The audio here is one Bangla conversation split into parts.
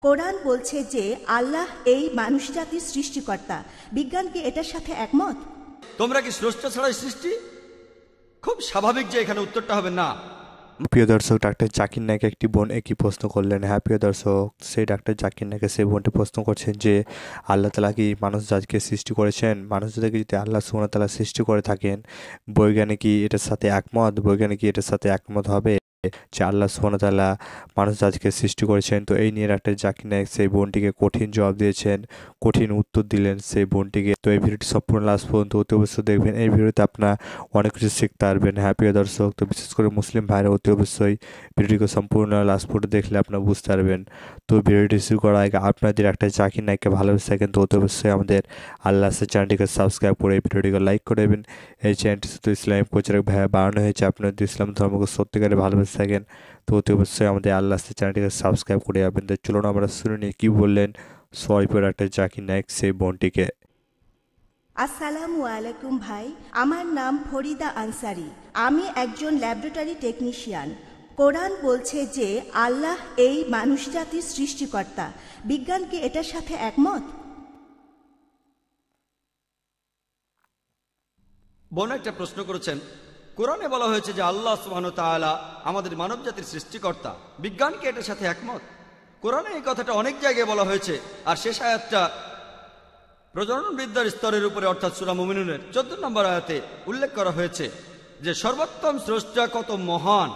কোরআন বলছে যে আল্লাহ এই মানুষ জাতির সৃষ্টিকর্তা। বিজ্ঞান কি এটার সাথে একমত? তোমরা কি স্রষ্টা ছাড়াই সৃষ্টি? খুব স্বাভাবিক যে এখানে উত্তরটা হবে না। প্রিয় দর্শক, ডাক্তার জাকির নায়েক একটি বোন একই প্রশ্ন করলেন। হ্যাঁ প্রিয় দর্শক, সেই ডাক্তার জাকির নায়েক সেই বোনটি প্রশ্ন করছেন যে আল্লাহ তাআলা কি মানুষ জাতিকে সৃষ্টি করেছেন? মানুষ জাতিকে যদি আল্লাহ সুবহানাহু ওয়া তাআলা সৃষ্টি করে থাকেন, বৈজ্ঞানিক কি এটার সাথে একমত? বৈজ্ঞানিক কি এটার সাথে একমত হবে যে আল্লাহ সুবহানাহু ওয়া তাআলা মানুষ জাতিকে সৃষ্টি করেছেন? তো এই নিয়ে ডাক্তার জাকির নায়েক সেই বোনটিকে কঠিন জবাব দিয়েছেন, কঠিন উত্তর দিলেন সেই বোনটিকে। তো এই ভিডিওটি সম্পূর্ণ লাস্ট পর্যন্ত অতি অবশ্যই দেখবেন। এই ভিডিওতে আপনার অনেক কিছু শিখতে পারবেন। হ্যাঁ প্রিয় দর্শক, তো বিশেষ করে মুসলিম ভাইরা অতি অবশ্যই ভিডিওটিকে সম্পূর্ণ লাস্ট পর্যন্ত দেখলে আপনারা বুঝতে পারবেন। তো ভিডিওটি শুরু করার আগে আপনাদের একটা জাকির নায়েককে ভালোবেসে থাকেন তো অতি অবশ্যই আমাদের আল্লাহ চ্যানেলটিকে সাবস্ক্রাইব করে এই ভিডিওটিকে লাইক করে দেবেন। এই চ্যানেলটি শুধু ইসলামিক প্রচারক ভাইয়া বানানো হয়েছে। আপনাদের ইসলাম ধর্মকে সত্যিকারে ভালোবেসে থাকেন তো অতি অবশ্যই আমাদের আল্লাহ চ্যানেলটিকে সাবস্ক্রাইব করে যাবেন। তো চলুন আমরা শুনে নিই কী বললেন সোয়াইপের একটা জাকির নায়েক সেই বোনটিকে। আসসালামু আলাইকুম ভাই, আমার নাম ফরিদা আনসারি। আমি একজন ল্যাবরেটরি টেকনিশিয়ান। কোরআন বলছে যে আল্লাহ এই মানুষ জাতির সৃষ্টিকর্তা। বিজ্ঞান কি এটার সাথে একমত? বোন একটা প্রশ্ন করেছেন, কোরআনে বলা হয়েছে যে আল্লাহ সুবহানাহু ওয়া তাআলা আমাদের মানব জাতির সৃষ্টিকর্তা। বিজ্ঞান কি এটার সাথে একমত? কোরআনে এই কথাটা অনেক জায়গায় বলা হয়েছে। আর শেষ আয়াতটা প্রজনন বিদ্যার স্তরের উপরে অর্থাৎ সূরা মুমিনুনের 14 নম্বর আয়াতে উল্লেখ করা হয়েছে যে সর্বোত্তম স্রষ্টা কত মহান।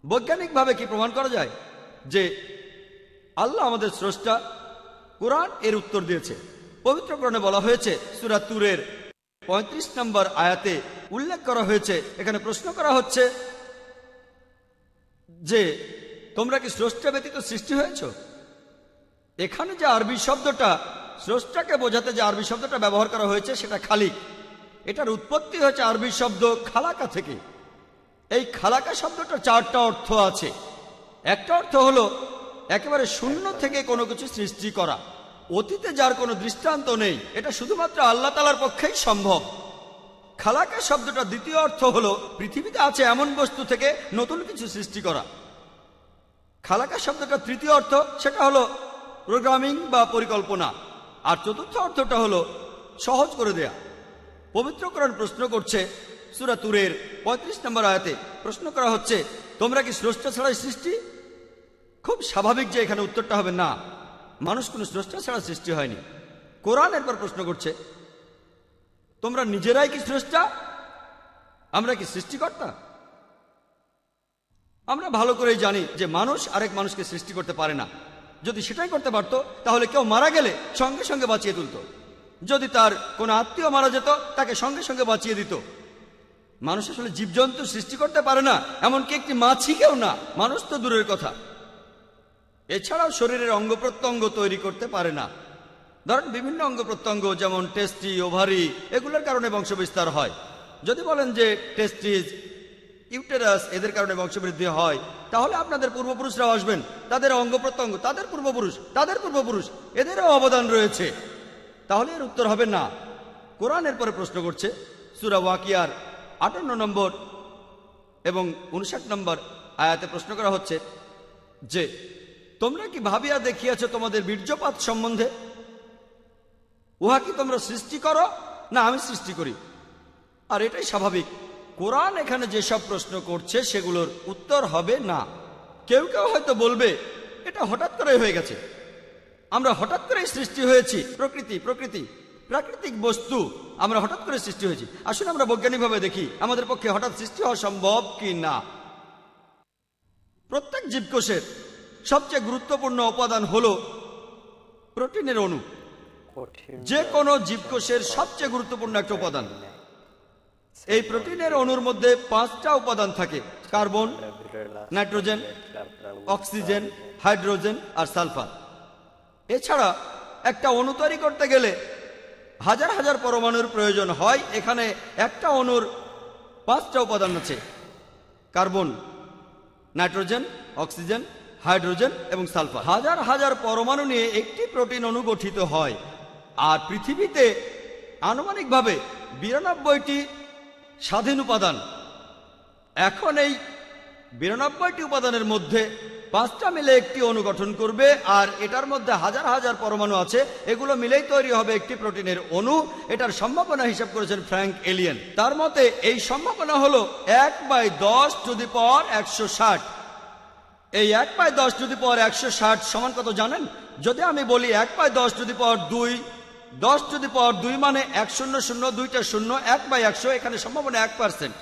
বৈজ্ঞানিকভাবে কি প্রমাণ করা যায় যে আল্লাহ আমাদের স্রষ্টা? কোরআন এর উত্তর দিয়েছে। পবিত্র কোরআনে বলা হয়েছে সূরা তুরের 35 নম্বর আয়াতে উল্লেখ করা হয়েছে, এখানে প্রশ্ন করা হচ্ছে যে তোমরা কি স্রষ্টা ব্যতীত সৃষ্টি হয়েছ? এখানে যে আরবি শব্দটা স্রষ্টাকে বোঝাতে যে আরবি শব্দটা ব্যবহার করা হয়েছে সেটা খালিক। এটার উৎপত্তি হয়েছে আরবি শব্দ খালাকা থেকে। এই খালাকা শব্দটার 4টা অর্থ আছে। একটা অর্থ হলো একেবারে শূন্য থেকে কোনো কিছু সৃষ্টি করা, অতীতে যার কোনো দৃষ্টান্ত নেই, এটা শুধুমাত্র আল্লাহ তাআলার পক্ষেই সম্ভব। খালাকা শব্দটার দ্বিতীয় অর্থ হলো পৃথিবীতে আছে এমন বস্তু থেকে নতুন কিছু সৃষ্টি করা। খালাকা শব্দটার তৃতীয় অর্থ সেটা হলো প্রোগ্রামিং বা পরিকল্পনা। আর চতুর্থ অর্থটা হলো সহজ করে দেয়া। পবিত্র কোরআন প্রশ্ন করছে সূরা তুরের 35 নম্বর আয়াতে প্রশ্ন করা হচ্ছে, তোমরা কি স্রষ্টা ছাড়াই সৃষ্টি? খুব স্বাভাবিক যে এখানে উত্তরটা হবে না। মানুষ কোনো স্রষ্টা ছাড়া সৃষ্টি হয়নি। কোরআন এরপর প্রশ্ন করছে, তোমরা নিজেরাই কি স্রষ্টা? আমরা কি সৃষ্টিকর্তা? আমরা ভালো করেই জানি যে মানুষ আরেক মানুষকে সৃষ্টি করতে পারে না। যদি সেটাই করতে পারত তাহলে কেউ মারা গেলে সঙ্গে সঙ্গে বাঁচিয়ে তুলত। যদি তার কোনো আত্মীয় মারা যেত তাকে সঙ্গে সঙ্গে বাঁচিয়ে দিত। মানুষ আসলে জীবজন্তু সৃষ্টি করতে পারে না, এমনকি একটি মাছিকেও না, মানুষ তো দূরের কথা। এছাড়াও শরীরের অঙ্গ প্রত্যঙ্গ তৈরি করতে পারে না। ধরেন বিভিন্ন অঙ্গ প্রত্যঙ্গ যেমন টেস্টি, ওভারি, এগুলোর কারণে বংশবিস্তার হয়। যদি বলেন যে টেস্টিস, ইউটেরাস এদের কারণে বংশবৃদ্ধি হয়, তাহলে আপনাদের পূর্বপুরুষরাও আসবেন, তাদের অঙ্গ প্রত্যঙ্গ, তাদের পূর্বপুরুষ এদেরও অবদান রয়েছে। তাহলে এর উত্তর হবে না। কোরআন এরপরে প্রশ্ন করছে সূরা ওয়াকিয়ার 58 নম্বর এবং 59 নম্বর আয়াতে প্রশ্ন করা হচ্ছে যে তোমরা কি ভাবিয়া দেখিয়াছ তোমাদের বীর্যপাত সম্বন্ধে? উহা কি তোমরা সৃষ্টি করো না আমি সৃষ্টি করি? আর এটাই স্বাভাবিক। কোরআন এখানে যেসব প্রশ্ন করছে সেগুলোর উত্তর হবে না। কেউ কেউ হয়তো বলবে এটা হঠাৎ করে হয়ে গেছে, আমরা হঠাৎ করেই সৃষ্টি হয়েছি। প্রাকৃতিক বস্তু আমরা হঠাৎ করে সৃষ্টি হয়েছি। আসলে আমরা বৈজ্ঞানিকভাবে দেখি আমাদের পক্ষে হঠাৎ সৃষ্টি হওয়া সম্ভব কি না। প্রত্যেক জীবকোষের সবচেয়ে গুরুত্বপূর্ণ উপাদান হলো প্রোটিনের অণু। যে কোনো জীবকোষের সবচেয়ে গুরুত্বপূর্ণ একটা উপাদান। এই প্রোটিনের অণুর মধ্যে 5টা উপাদান থাকে: কার্বন, নাইট্রোজেন, অক্সিজেন, হাইড্রোজেন আর সালফার। এছাড়া একটা অণু তৈরি করতে গেলে হাজার হাজার পরমাণুর প্রয়োজন হয়। এখানে একটা অণুর 5টা উপাদান আছে: কার্বন, নাইট্রোজেন, অক্সিজেন, হাইড্রোজেন এবং সালফার। হাজার হাজার পরমাণু নিয়ে একটি প্রোটিন অণু গঠিত হয়। আর পৃথিবীতে আনুমানিকভাবে 92টি স্বাধীন উপাদান। এখন এই 92টি উপাদানের মধ্যে 5টা মিলে একটি অণু গঠন করবে, আর এটার মধ্যে হাজার হাজার পরমাণু আছে, এগুলো মিলেই তৈরি হবে একটি প্রোটিনের অণু। এটার সম্ভাবনা হিসাব করেছেন ফ্র্যাঙ্ক এলিয়েন। তার মতে এই সম্ভাবনা হলো 1/10⁻160। এই 1/10⁻160 সমান কত জানেন? যদি আমি বলি 1/10⁻2, 10⁻2 মানে 100, 2টা শূন্য, 1/100, এখানে সম্ভাবনা 1%।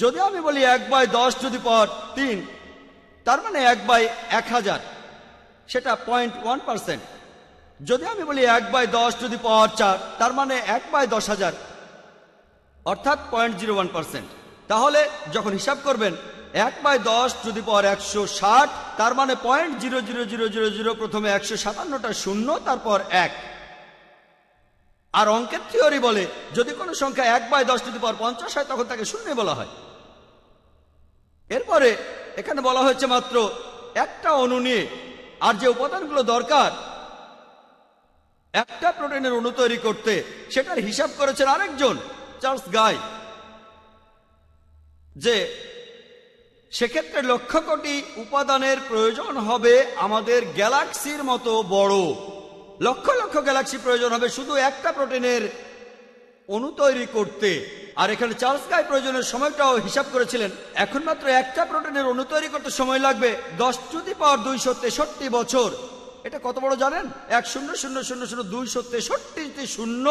যদি আমি বলি 1/10⁻3, তার মানে 1/1000, সেটা 0.1%। যদি আমি বলি 1/10⁻4, তার মানে 1/10,000, অর্থাৎ 0.01%। তাহলে যখন হিসাব করবেন 1/10⁻160, তার মানে 0.00000, প্রথমে 157টা শূন্য, তারপর 1। আর অঙ্কের থিওরি বলে যদি কোনো সংখ্যা 1/10⁻50 হয় তখন তাকে শূন্য বলা হয়। এরপরে এখানে বলা হয়েছে মাত্র একটা অণু নিয়ে, আর যে উপাদানগুলো দরকার একটা প্রোটিনের অণু তৈরি করতে, সেটার হিসাব করেছেন আরেকজন, চার্লস গাই, যে সেক্ষেত্রে লক্ষ কোটি উপাদানের প্রয়োজন হবে আমাদের গ্যালাক্সির মতো বড়। লক্ষ লক্ষ গ্যালাক্সি প্রয়োজন হবে শুধু একটা প্রোটিনের অণু তৈরি করতে। আর এখানে চার্লস গাই প্রয়োজনের সময়টাও হিসাব করেছিলেন। এখন মাত্র একটা প্রোটিনের অণু তৈরি করতে সময় লাগবে 10⁻263 বছর। এটা কত বড় জানেন? 100,000,000,263টি শূন্য,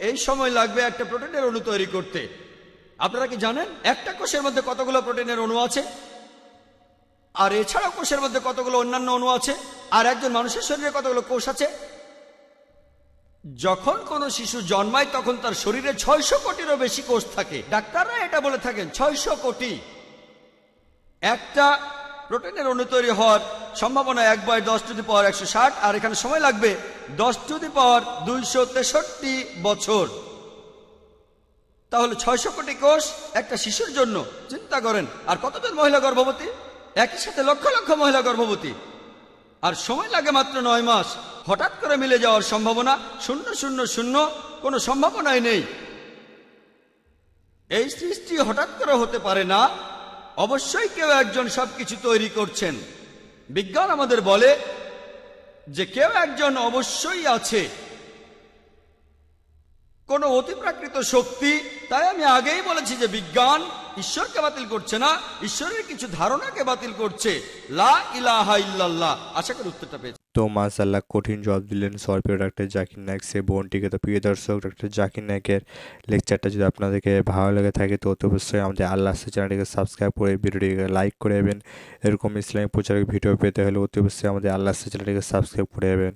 এই সময় লাগবে একটা প্রোটিনের অণু তৈরি করতে। আপনারা কি জানেন একটা কোষের মধ্যে কতগুলো প্রোটিনের অণু আছে? আর এছাড়াও কোষের মধ্যে কতগুলো অন্যান্য অণু আছে? আর একজন মানুষের শরীরে কতগুলো কোষ আছে? যখন কোনো শিশু জন্মায় তখন তার শরীরে 600 কোটিরও বেশি কোষ থাকে। ডাক্তাররা এটা বলে থাকেন 600 কোটি। একটা প্রোটিনের অণু তৈরি হওয়ার সম্ভাবনা 1/10⁻160, আর এখানে সময় লাগবে 10⁻263 বছর। তাহলে 600 কোটি কোষ একটা শিশুর জন্য, চিন্তা করেন। আর কতজন মহিলা গর্ভবতী? একই সাথে লক্ষ লক্ষ মহিলা গর্ভবতী, আর সময় লাগে মাত্র 9 মাস। হঠাৎ করে মিলে যাওয়ার সম্ভাবনা 000, কোনো সম্ভাবনাই নেই। এই সৃষ্টি হঠাৎ করে হতে পারে না, অবশ্যই কেউ একজন সবকিছু তৈরি করছেন। বিজ্ঞান আমাদের বলে যে কেউ একজন অবশ্যই আছে, কোনো অতিপ্রাকৃত শক্তি। তাই আমি আগেই বলেছি যে বিজ্ঞান ঈশ্বরকে বাতিল করছে না, ঈশ্বরের কিছু ধারণাকে বাতিল করছে। লা ইলাহা ইল্লাল্লাহ। আশা করি উত্তরটা পেয়েছি। তো মাশাআল্লাহ, কঠিন জবাব দিলেন প্রিয় ডাক্তার জাকির নায়েক সে বোনটিকে। তো প্রিয় দর্শক, ডাক্তার জাকির নায়েকের লেকচারটা যদি আপনাদেরকে ভালো লেগে থাকে তো অবশ্যই আমাদের আল্লাহ চ্যানেলটিকে সাবস্ক্রাইব করে ভিডিওটিকে লাইক করে দেবেন। এরকম ইসলামিক প্রচারক ভিডিও পেতে হলে অবশ্যই আমাদের আল্লাহ চ্যানেলটিকে সাবস্ক্রাইব করে দেবেন।